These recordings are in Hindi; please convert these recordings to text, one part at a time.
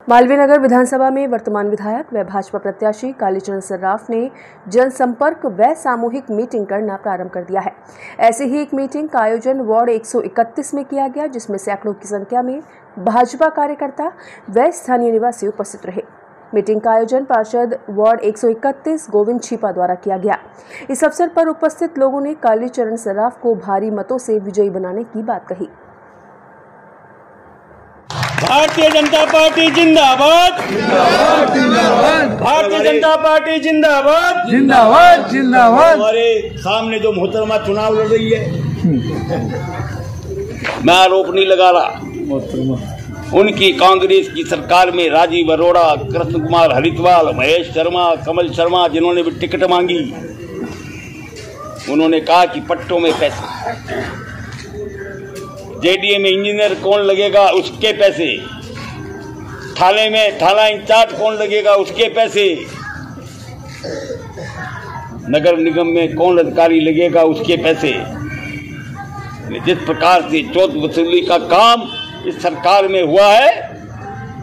मालवीय नगर विधानसभा में वर्तमान विधायक व भाजपा प्रत्याशी कालीचरण सर्राफ ने जनसंपर्क व सामूहिक मीटिंग करना प्रारंभ कर दिया है। ऐसी ही एक मीटिंग का आयोजन वार्ड 131 में किया गया, जिसमें सैकड़ों की संख्या में भाजपा कार्यकर्ता व स्थानीय निवासी उपस्थित रहे। मीटिंग का आयोजन पार्षद वार्ड 131 गोविंद छिपा द्वारा किया गया। इस अवसर पर उपस्थित लोगों ने कालीचरण सर्राफ को भारी मतों से विजयी बनाने की बात कही। भारतीय जनता पार्टी जिंदाबाद, भारतीय जनता पार्टी जिंदाबाद, जिंदाबाद जिंदाबाद। हमारे सामने जो मोहतरमा चुनाव लड़ रही है, मैं आरोप नहीं लगा रहा। उनकी कांग्रेस की सरकार में राजीव अरोड़ा, कृष्ण कुमार हरिद्वाल, महेश शर्मा, कमल शर्मा, जिन्होंने भी टिकट मांगी, उन्होंने कहा कि पट्टों में पैसे, जेडीए में इंजीनियर कौन लगेगा उसके पैसे, थाने में थाना इंचार्ज कौन लगेगा उसके पैसे, नगर निगम में कौन अधिकारी लगेगा उसके पैसे। जिस प्रकार से चोट वसूली का काम इस सरकार में हुआ है,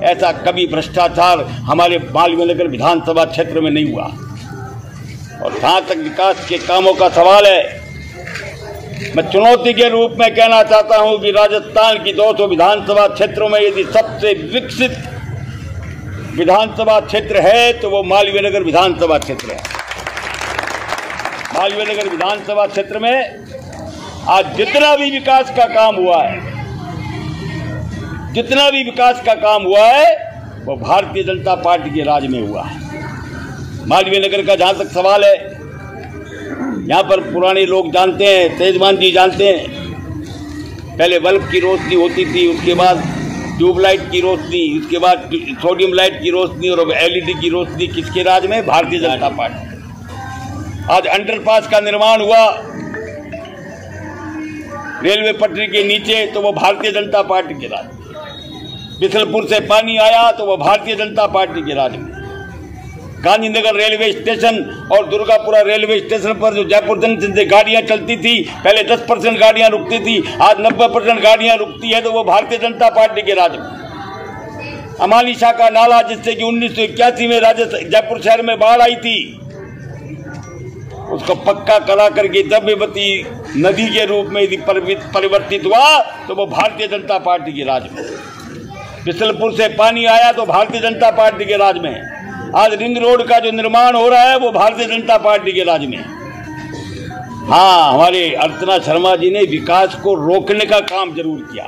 ऐसा कभी भ्रष्टाचार हमारे मालवीय नगर विधानसभा क्षेत्र में नहीं हुआ। और जहां तक विकास के कामों का सवाल है, मैं चुनौती के रूप में कहना चाहता हूं कि राजस्थान की 200 विधानसभा क्षेत्रों में यदि सबसे विकसित विधानसभा क्षेत्र है तो वो मालवीय नगर विधानसभा क्षेत्र है। मालवीय नगर विधानसभा क्षेत्र में आज जितना भी विकास का काम हुआ है, जितना भी विकास का काम हुआ है, वो भारतीय जनता पार्टी के राज में हुआ है। मालवीय नगर का जहां तक सवाल है, यहाँ पर पुराने लोग जानते हैं, तेजमान जी जानते हैं, पहले बल्ब की रोशनी होती थी, उसके बाद ट्यूबलाइट की रोशनी, उसके बाद सोडियम लाइट की रोशनी और एलईडी की रोशनी किसके राज में? भारतीय जनता पार्टी। आज अंडरपास का निर्माण हुआ रेलवे पटरी के नीचे, तो वो भारतीय जनता पार्टी के राज में। बिसलपुर से पानी आया तो वो भारतीय जनता पार्टी के राज में। गांधीनगर रेलवे स्टेशन और दुर्गापुरा रेलवे स्टेशन पर जो जयपुर जंक्शन से गाड़ियां चलती थी, पहले 10% गाड़ियां रुकती थी, आज 90% गाड़ियां रुकती है, तो वो भारतीय जनता पार्टी के राज में। अमाली शाह का नाला, जिससे कि 1981 में जयपुर शहर में बाढ़ आई थी, उसको पक्का करा करके द्रव्यवती नदी के रूप में यदि परिवर्तित हुआ तो वो भारतीय जनता पार्टी के राज में। बिसलपुर से पानी आया तो भारतीय जनता पार्टी के राज में। आज रिंग रोड का जो निर्माण हो रहा है वो भारतीय जनता पार्टी के राज में। हाँ, हमारे अर्चना शर्मा जी ने विकास को रोकने का काम जरूर किया।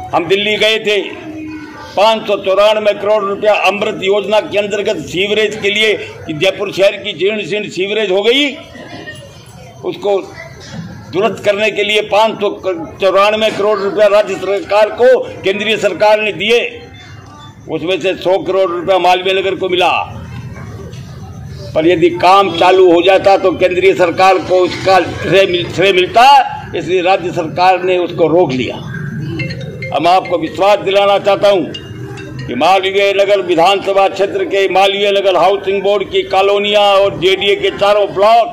हम दिल्ली गए थे, 594 करोड़ रुपया अमृत योजना के अंतर्गत सीवरेज के लिए, जयपुर शहर की जीर्ण सीवरेज हो गई, उसको दुरुस्त करने के लिए 594 करोड़ रुपया राज्य सरकार को केंद्रीय सरकार ने दिए। उसमें से 100 करोड़ रुपया मालवीय नगर को मिला, पर यदि काम चालू हो जाता तो केंद्रीय सरकार को उसका श्रेय मिलता, इसलिए राज्य सरकार ने उसको रोक लिया। अब मैं आपको विश्वास दिलाना चाहता हूं कि मालवीय नगर विधानसभा क्षेत्र के मालवीय नगर हाउसिंग बोर्ड की कॉलोनियां और जेडीए के चारों ब्लॉक,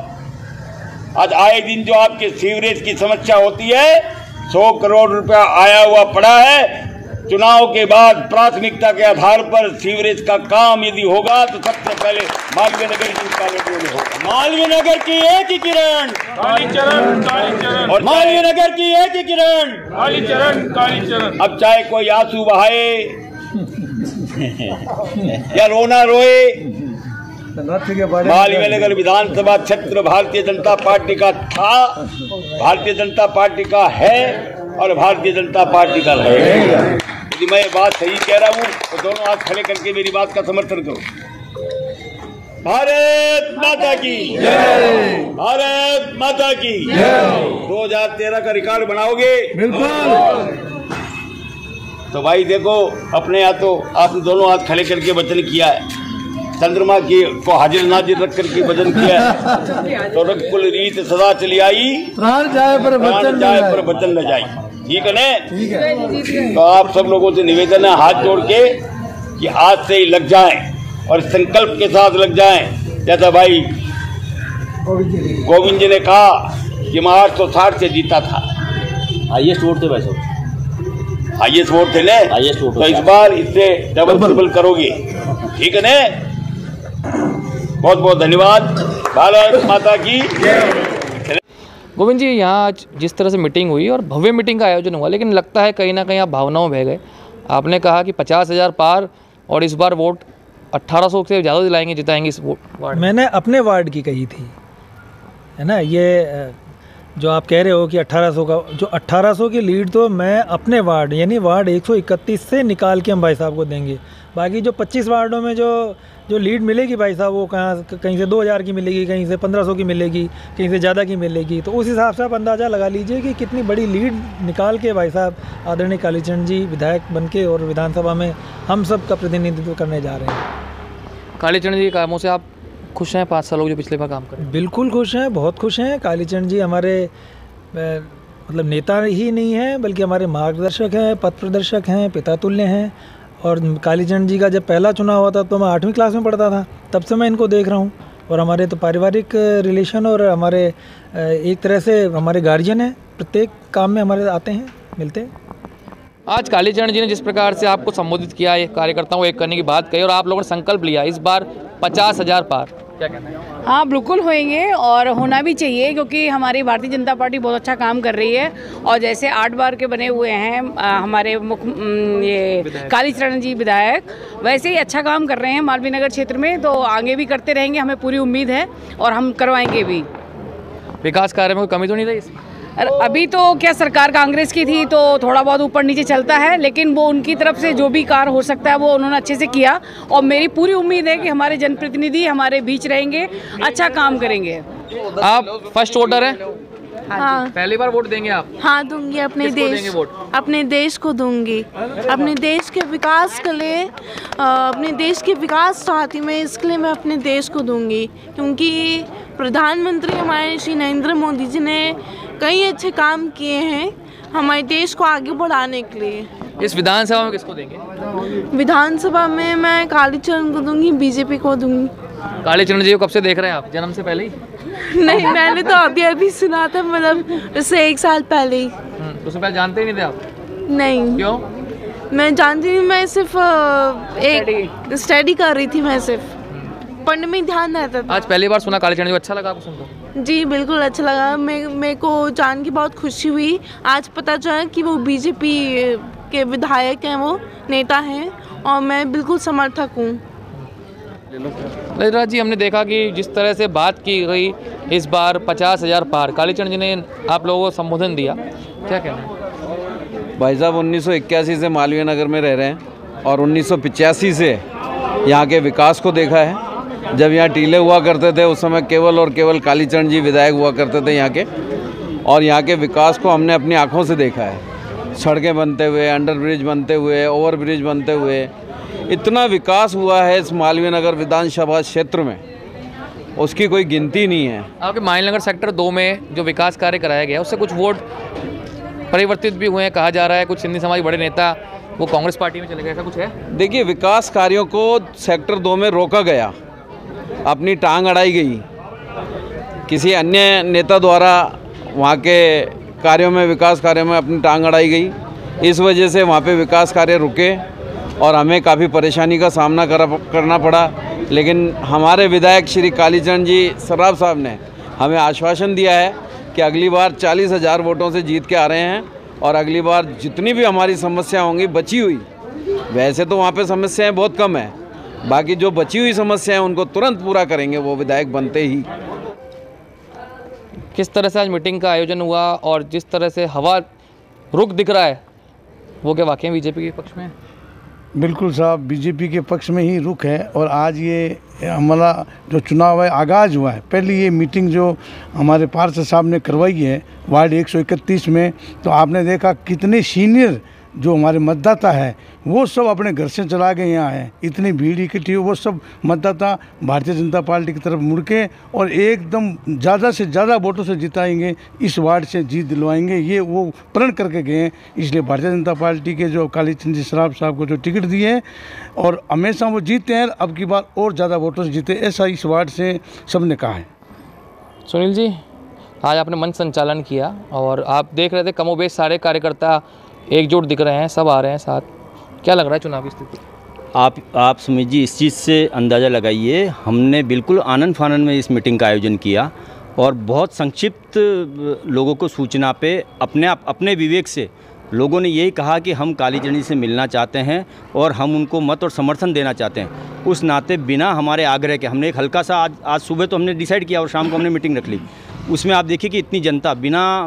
आज आए दिन जो आपके सीवरेज की समस्या होती है, 100 करोड़ रुपया आया हुआ पड़ा है। चुनाव के बाद प्राथमिकता के आधार पर सीवरेज का काम यदि होगा तो सबसे पहले मालवीय नगर की कॉलोनियों में होगा। मालवीय नगर की एक ही किरण कालीचरण, कालीचरण, और मालवीय नगर की एक ही किरण कालीचरण, कालीचरण। अब चाहे कोई आंसू बहाए या रोना रोए, मालवीय नगर विधानसभा क्षेत्र भारतीय जनता पार्टी का था, भारतीय जनता पार्टी का है और भारतीय जनता पार्टी का रहेगा। यदि मैं ये बात सही कह रहा हूं तो दोनों हाथ खड़े करके मेरी बात का समर्थन करो। भारत माता की जय, भारत माता की जय। 2013 का रिकॉर्ड बनाओगे? बिल्कुल। तो भाई देखो, अपने यहाँ तो आपने दोनों हाथ खड़े करके वचन किया है, चंद्रमा की को हाजिर नाजिर रख करके वचन किया है, तो रघुकुल रीत सदा चली आई, प्राण जाए पर वचन न जाए। ठीक है ना? ठीक है। तो आप सब लोगों से निवेदन है, हाथ जोड़ के, कि आज से ही लग जाएं और संकल्प के साथ लग जाएं। जैसा भाई गोविंद जी ने कहा कि मैं 860 से जीता था, हाईएस्ट वोट थे भाई साहब, हाईएस्ट वोट थे ना, तो इस बार इससे डबल ट्रिपल करोगे, ठीक है ना? बहुत बहुत धन्यवाद। भारत माता की। गोविंद जी, यहाँ आज जिस तरह से मीटिंग हुई और भव्य मीटिंग का आयोजन हुआ, लेकिन लगता है कहीं ना कहीं आप भावनाओं में बह गए। आपने कहा कि 50,000 पार और इस बार वोट 1800 से ज़्यादा दिलाएंगे, जिताएंगे इस वार्ड। मैंने अपने वार्ड की कही थी, है ना? ये जो आप कह रहे हो कि 1800 का, जो 1800 की लीड तो मैं अपने वार्ड यानी वार्ड 131 से निकाल के हम भाई साहब को देंगे। बाकी जो 25 वार्डों में जो लीड मिलेगी भाई साहब, वो कहीं से 2000 की मिलेगी, कहीं से 1500 की मिलेगी, कहीं से ज़्यादा की मिलेगी। तो उस हिसाब से आप अंदाज़ा लगा लीजिए कि कितनी बड़ी लीड निकाल के भाई साहब आदरणीय कालीचरण जी विधायक बनके और विधानसभा में हम सब का प्रतिनिधित्व करने जा रहे हैं। कालीचरण जी के कामों से आप खुश हैं? 5 सालों जो पिछले बार काम करें। बिल्कुल खुश हैं, बहुत खुश हैं। कालीचरण जी हमारे मतलब नेता ही नहीं हैं, बल्कि हमारे मार्गदर्शक हैं, पथ प्रदर्शक हैं, पिता तुल्य हैं। और कालीचरण जी का जब पहला चुनाव हुआ था तो मैं 8वीं क्लास में पढ़ता था, तब से मैं इनको देख रहा हूँ। और हमारे तो पारिवारिक रिलेशन और हमारे एक तरह से हमारे गार्जियन हैं, प्रत्येक काम में हमारे आते हैं, मिलते हैं। आज कालीचरण जी ने जिस प्रकार से आपको संबोधित किया, ये कार्यकर्ताओं को एक करने की बात कही और आप लोगों ने संकल्प लिया इस बार 50,000 पार, क्या कहना है? हाँ, बिल्कुल होएंगे और होना भी चाहिए, क्योंकि हमारी भारतीय जनता पार्टी बहुत अच्छा काम कर रही है। और जैसे 8 बार के बने हुए हैं हमारे ये कालीचरण जी विधायक, वैसे ही अच्छा काम कर रहे हैं मालवीय नगर क्षेत्र में, तो आगे भी करते रहेंगे, हमें पूरी उम्मीद है और हम करवाएंगे भी। विकास कार्य में कोई कमी तो नहीं रही इसमें? अभी तो क्या, सरकार कांग्रेस की थी तो थोड़ा बहुत ऊपर नीचे चलता है, लेकिन वो उनकी तरफ से जो भी कार्य हो सकता है वो उन्होंने अच्छे से किया। और मेरी पूरी उम्मीद है कि हमारे जनप्रतिनिधि हमारे बीच रहेंगे, अच्छा काम करेंगे। आप फर्स्ट वोटर हैं? हाँ, पहली बार वोट देंगे आप? हाँ दूंगी, अपने देश को दूंगी, अपने देश के विकास के लिए, अपने देश के विकास चाहती मैं, इसके लिए मैं अपने देश को दूंगी। क्योंकि प्रधानमंत्री हमारे श्री नरेंद्र मोदी जी ने कई अच्छे काम किए हैं हमारे देश को आगे बढ़ाने के लिए। इस विधानसभा में किसको देंगे? विधानसभा में मैं कालीचरण को दूंगी, बीजेपी को दूंगी। कालीचरण जी को कब से देख रहे हैं आप? जन्म से पहले ही? नहीं, मैंने तो अभी सुना था, मतलब उससे 1 साल पहले ही। उससे पहले जानते ही नहीं थे आप? नहीं। क्यों? मैं जानती नहीं, मैं सिर्फ एक स्टडी कर रही थी, मैं सिर्फ पढ़ने में ध्यान रहता था। आज पहली बार सुना कालीचरण जी, अच्छा लगा आपको सुनकर? जी बिल्कुल अच्छा लगा, मेरे को जान के बहुत खुशी हुई। आज पता चला कि वो बीजेपी के विधायक हैं, वो नेता हैं, और मैं बिल्कुल समर्थक हूँ। ललितराज जी, हमने देखा कि जिस तरह से बात की गई इस बार 50,000 पार, कालीचरण जी ने आप लोगों को संबोधन दिया, क्या कहना है? भाई साहब 1981 से मालवीय नगर में रह रहे हैं और 1985 से यहाँ के विकास को देखा है। जब यहाँ टीले हुआ करते थे उस समय केवल और केवल कालीचरण जी विधायक हुआ करते थे यहाँ के, और यहाँ के विकास को हमने अपनी आँखों से देखा है। सड़कें बनते हुए, अंडर ब्रिज बनते हुए, ओवर ब्रिज बनते हुए, इतना विकास हुआ है इस मालवीय नगर विधानसभा क्षेत्र में, उसकी कोई गिनती नहीं है। आपके मालवीय नगर सेक्टर 2 में जो विकास कार्य कराया गया उससे कुछ वोट परिवर्तित भी हुए हैं, कहा जा रहा है कुछ सिंधी समाज बड़े नेता वो कांग्रेस पार्टी में चले गए, ऐसा कुछ है? देखिए, विकास कार्यों को सेक्टर 2 में रोका गया, अपनी टांग अड़ाई गई, किसी अन्य नेता द्वारा वहाँ के कार्यों में, विकास कार्यों में अपनी टांग अड़ाई गई। इस वजह से वहाँ पे विकास कार्य रुके और हमें काफ़ी परेशानी का सामना करना पड़ा। लेकिन हमारे विधायक श्री कालीचरण जी सराफ साहब ने हमें आश्वासन दिया है कि अगली बार 40,000 वोटों से जीत के आ रहे हैं और अगली बार जितनी भी हमारी समस्या होंगी बची हुई, वैसे तो वहाँ पे समस्याएं बहुत कम है, बाकी जो बची हुई समस्याएं उनको तुरंत पूरा करेंगे वो विधायक बनते ही। किस तरह से आज मीटिंग का आयोजन हुआ और जिस तरह से हवा रुख दिख रहा है वो क्या वाकई बीजेपी के पक्ष में है? बिल्कुल साहब, बीजेपी के पक्ष में ही रुख है। और आज ये हमारा जो चुनाव है आगाज़ हुआ है, पहली ये मीटिंग जो हमारे पार्षद साहब ने करवाई है वार्ड 131 में, तो आपने देखा कितने सीनियर जो हमारे मतदाता है वो सब अपने घर से चला के यहाँ आए, इतनी भीड़ इकट्ठी हुई, वो सब मतदाता भारतीय जनता पार्टी की तरफ मुड़ के और एकदम ज़्यादा से ज़्यादा वोटों से जिताएंगे, इस वार्ड से जीत दिलवाएंगे, ये वो प्रण करके गए हैं। इसलिए भारतीय जनता पार्टी के जो कालीचरण जी सराफ साहब को जो टिकट दिए हैं और हमेशा वो जीते हैं, अब की बार और ज़्यादा वोटों से जीते, ऐसा इस वार्ड से सब ने कहा है। सुनील जी, आज आपने मंच संचालन किया और आप देख रहे थे कमोबेश सारे कार्यकर्ता एकजुट दिख रहे हैं, सब आ रहे हैं साथ, क्या लग रहा है चुनावी स्थिति? आप सुमित जी इस चीज़ से अंदाज़ा लगाइए, हमने बिल्कुल आनन फानन में इस मीटिंग का आयोजन किया और बहुत संक्षिप्त लोगों को सूचना पे अपने विवेक से लोगों ने यही कहा कि हम कालीचरण जी से मिलना चाहते हैं और हम उनको मत और समर्थन देना चाहते हैं। उस नाते बिना हमारे आग्रह के हमने एक हल्का सा आज सुबह तो हमने डिसाइड किया और शाम को हमने मीटिंग रख ली। उसमें आप देखिए कि इतनी जनता बिना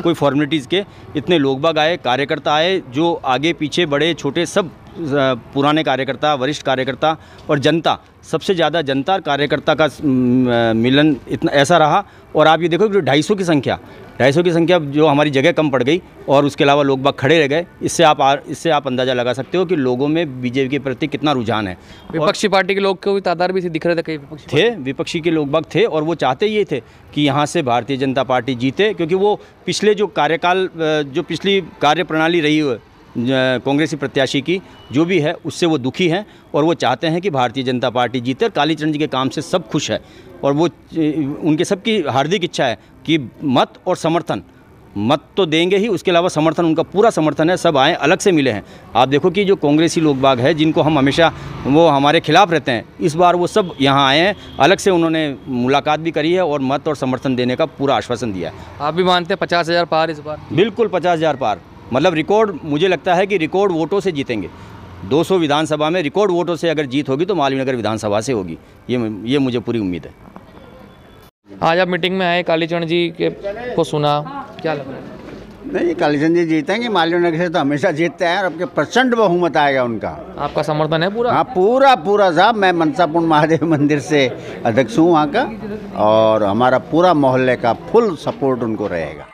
कोई फॉर्मेलिटीज़ के इतने लोग बाग आए, कार्यकर्ता आए, जो आगे पीछे बड़े छोटे सब पुराने कार्यकर्ता, वरिष्ठ कार्यकर्ता और जनता, सबसे ज़्यादा जनता और कार्यकर्ता का मिलन इतना ऐसा रहा। और आप ये देखो कि 250 की संख्या जो हमारी जगह कम पड़ गई और उसके अलावा लोग बाग खड़े रह गए, इससे आप अंदाज़ा लगा सकते हो कि लोगों में बीजेपी के प्रति कितना रुझान है। विपक्षी पार्टी के लोग को भी तादाद भी दिख रहे थे, कई विपक्षी के लोग बाग थे और वो चाहते ये थे कि यहाँ से भारतीय जनता पार्टी जीते, क्योंकि वो पिछले जो कार्यकाल जो पिछली कार्यप्रणाली रही है कांग्रेसी प्रत्याशी की जो भी है उससे वो दुखी हैं और वो चाहते हैं कि भारतीय जनता पार्टी जीते और कालीचरण जी के काम से सब खुश है। और वो उनके सबकी हार्दिक इच्छा है कि मत और समर्थन, मत तो देंगे ही, उसके अलावा समर्थन, उनका पूरा समर्थन है, सब आए, अलग से मिले हैं। आप देखो कि जो कांग्रेसी लोग बाग है जिनको हम हमेशा वो हमारे खिलाफ रहते हैं, इस बार वो सब यहाँ आए हैं, अलग से उन्होंने मुलाकात भी करी है और मत और समर्थन देने का पूरा आश्वासन दिया है। आप भी मानते हैं 50,000 पार इस बार? बिल्कुल 50,000 पार, मतलब रिकॉर्ड, मुझे लगता है कि रिकॉर्ड वोटों से जीतेंगे। 200 विधानसभा में रिकॉर्ड वोटों से अगर जीत होगी तो मालवीय नगर विधानसभा से होगी, ये मुझे पूरी उम्मीद है। आज आप मीटिंग में आए, कालीचरण जी के को सुना, क्या लग रहा है? नहीं, कालीचरण जी जीतेंगे, मालवीय नगर से तो हमेशा जीतते हैं और अब के प्रचंड बहुमत आएगा उनका। आपका समर्थन है पूरा? हाँ, पूरा साहब। मैं मनसापुर महादेव मंदिर से अध्यक्ष हूँ वहाँ का और हमारा पूरा मोहल्ले का फुल सपोर्ट उनको रहेगा।